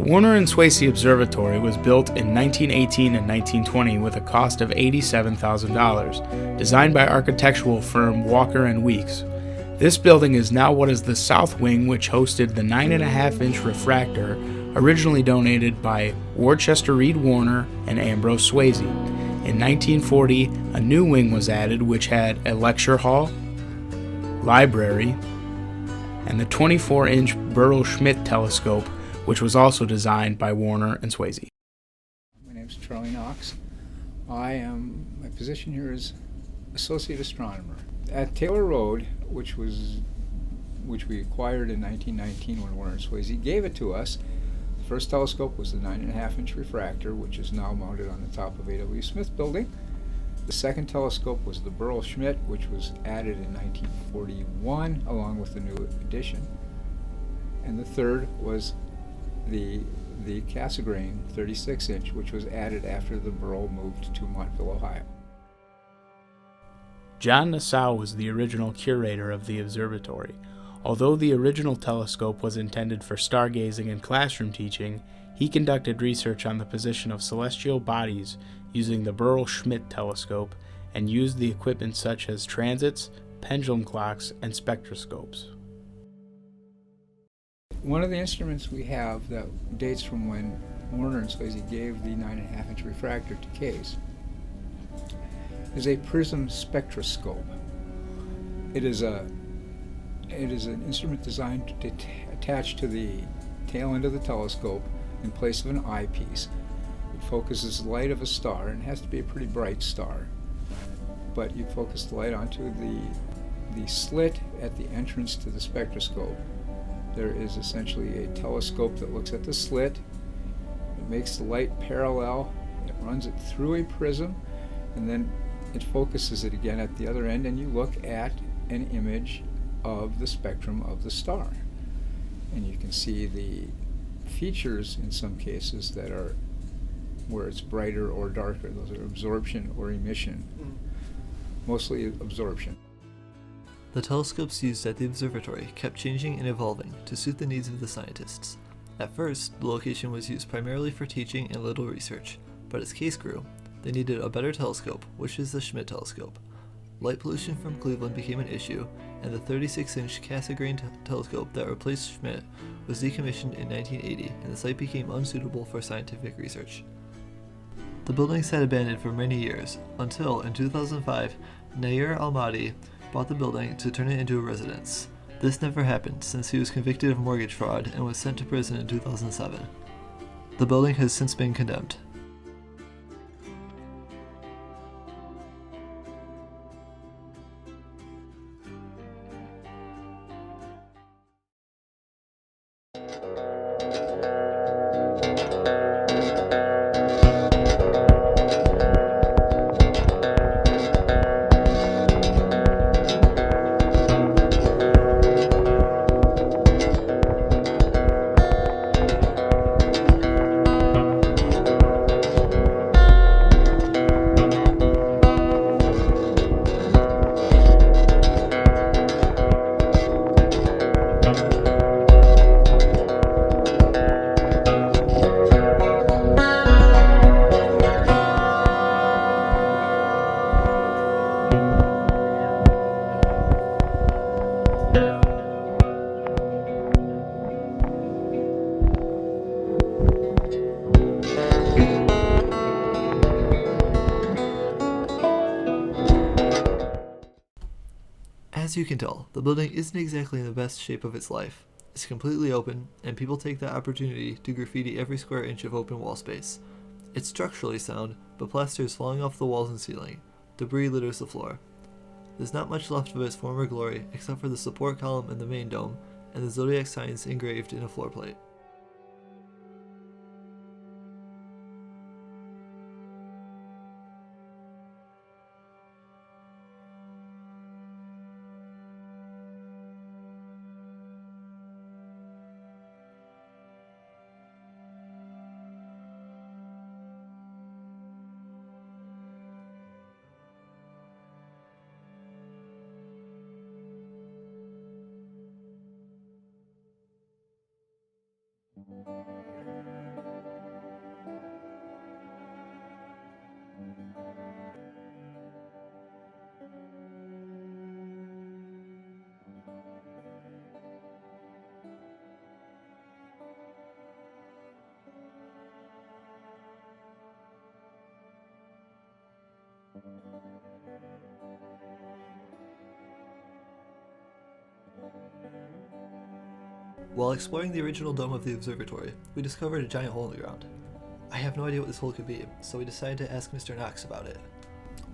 Warner and Swasey Observatory was built in 1918 and 1920 with a cost of $87,000, designed by architectural firm Walker and Weeks. This building is now what is the south wing, which hosted the 9.5-inch refractor originally donated by Worcester Reed Warner and Ambrose Swasey. In 1940, a new wing was added which had a lecture hall, library, and the 24-inch Burrell-Schmidt telescope, which was also designed by Warner and Swasey. My name is Charlie Knox. My position here is Associate Astronomer. At Taylor Road, which we acquired in 1919 when Warner and Swasey gave it to us, the first telescope was the 9.5-inch refractor, which is now mounted on the top of A.W. Smith Building. The second telescope was the Burrell-Schmidt, which was added in 1941 along with the new addition. And the third was the Cassegrain 36-inch, which was added after the Burrell moved to Montville, Ohio. John Nassau was the original curator of the observatory. Although the original telescope was intended for stargazing and classroom teaching, he conducted research on the position of celestial bodies using the Burrell-Schmidt telescope and used the equipment such as transits, pendulum clocks, and spectroscopes. One of the instruments we have that dates from when Warner and Swasey gave the 9.5-inch refractor to Case is a prism spectroscope. It is an instrument designed to attach to the tail end of the telescope in place of an eyepiece. It focuses the light of a star, and it has to be a pretty bright star. But you focus the light onto the slit at the entrance to the spectroscope. There is essentially a telescope that looks at the slit. It makes the light parallel. It runs it through a prism, and then it focuses it again at the other end, and you look at an image of the spectrum of the star. And you can see the features in some cases that are where it's brighter or darker. Those are absorption or emission. Mostly absorption. The telescopes used at the observatory kept changing and evolving to suit the needs of the scientists. At first, the location was used primarily for teaching and little research, but as Case grew, they needed a better telescope, which is the Schmidt telescope. Light pollution from Cleveland became an issue, and the 36-inch Cassegrain telescope that replaced Schmidt was decommissioned in 1980, and the site became unsuitable for scientific research. The building sat abandoned for many years, until in 2005, Nair Almadi bought the building to turn it into a residence. This never happened since he was convicted of mortgage fraud and was sent to prison in 2007. The building has since been condemned. As you can tell, the building isn't exactly in the best shape of its life. It's completely open, and people take that opportunity to graffiti every square inch of open wall space. It's structurally sound, but plaster is falling off the walls and ceiling. Debris litters the floor. There's not much left of its former glory except for the support column and the main dome, and the zodiac signs engraved in a floor plate. While exploring the original dome of the observatory, we discovered a giant hole in the ground. I have no idea what this hole could be, so we decided to ask Mr. Knox about it.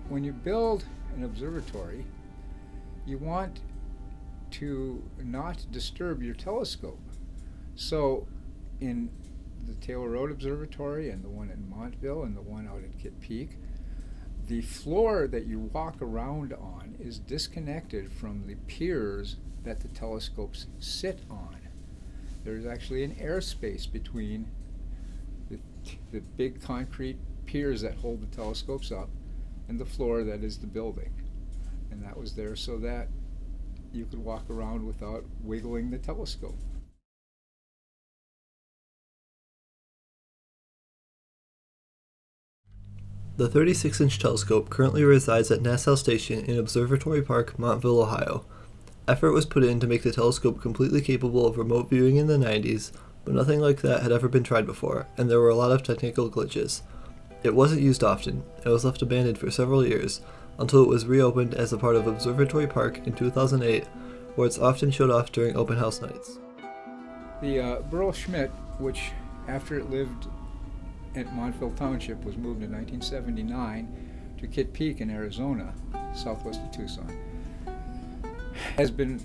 When you build an observatory, you want to not disturb your telescope. So in the Taylor Road Observatory and the one in Montville and the one out at Kitt Peak, the floor that you walk around on is disconnected from the piers that the telescopes sit on. There's actually an airspace between the big concrete piers that hold the telescopes up and the floor that is the building. And that was there so that you could walk around without wiggling the telescope. The 36-inch telescope currently resides at Nassau Station in Observatory Park, Montville, Ohio. Effort was put in to make the telescope completely capable of remote viewing in the 90s, but nothing like that had ever been tried before, and there were a lot of technical glitches. It wasn't used often, and was left abandoned for several years, until it was reopened as a part of Observatory Park in 2008, where it's often showed off during open house nights. The Burl Schmidt, which after it lived at Montville Township, was moved in 1979 to Kitt Peak in Arizona, southwest of Tucson, has been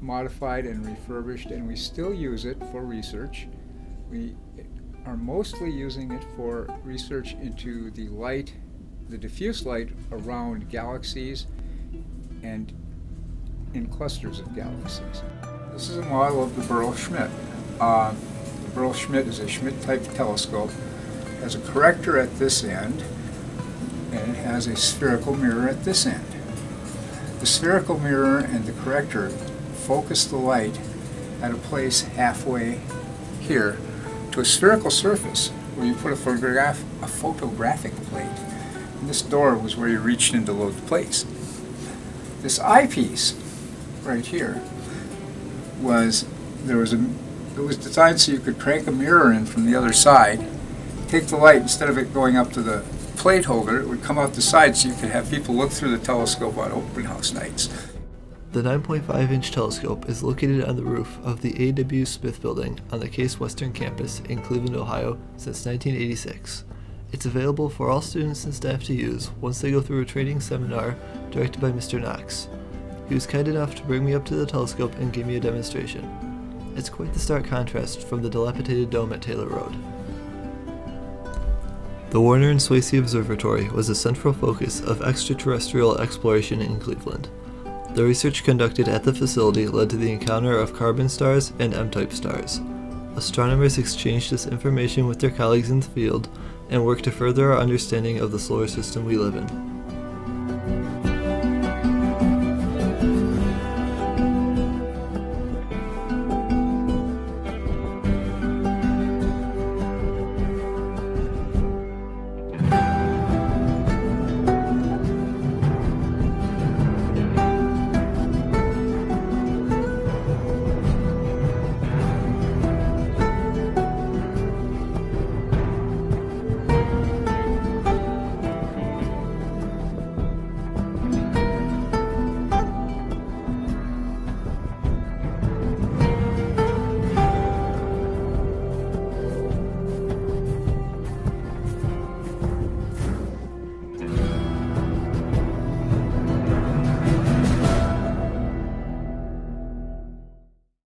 modified and refurbished, and we still use it for research. We are mostly using it for research into the light, the diffuse light around galaxies and in clusters of galaxies. This is a model of the Burl Schmidt. The Burl Schmidt is a Schmidt-type telescope. It has a corrector at this end, and it has a spherical mirror at this end. The spherical mirror and the corrector focus the light at a place halfway here to a spherical surface where you put a photographic plate. And this door was where you reached in to load the plates. This eyepiece right here it was designed so you could crank a mirror in from the other side, take the light, instead of it going up to the plate holder, it would come out the side so you could have people look through the telescope on open house nights. The 9.5-inch telescope is located on the roof of the A.W. Smith Building on the Case Western Campus in Cleveland, Ohio since 1986. It's available for all students and staff to use once they go through a training seminar directed by Mr. Knox. He was kind enough to bring me up to the telescope and give me a demonstration. It's quite the stark contrast from the dilapidated dome at Taylor Road. The Warner and Swasey Observatory was a central focus of extraterrestrial exploration in Cleveland. The research conducted at the facility led to the encounter of carbon stars and M-type stars. Astronomers exchanged this information with their colleagues in the field and worked to further our understanding of the solar system we live in.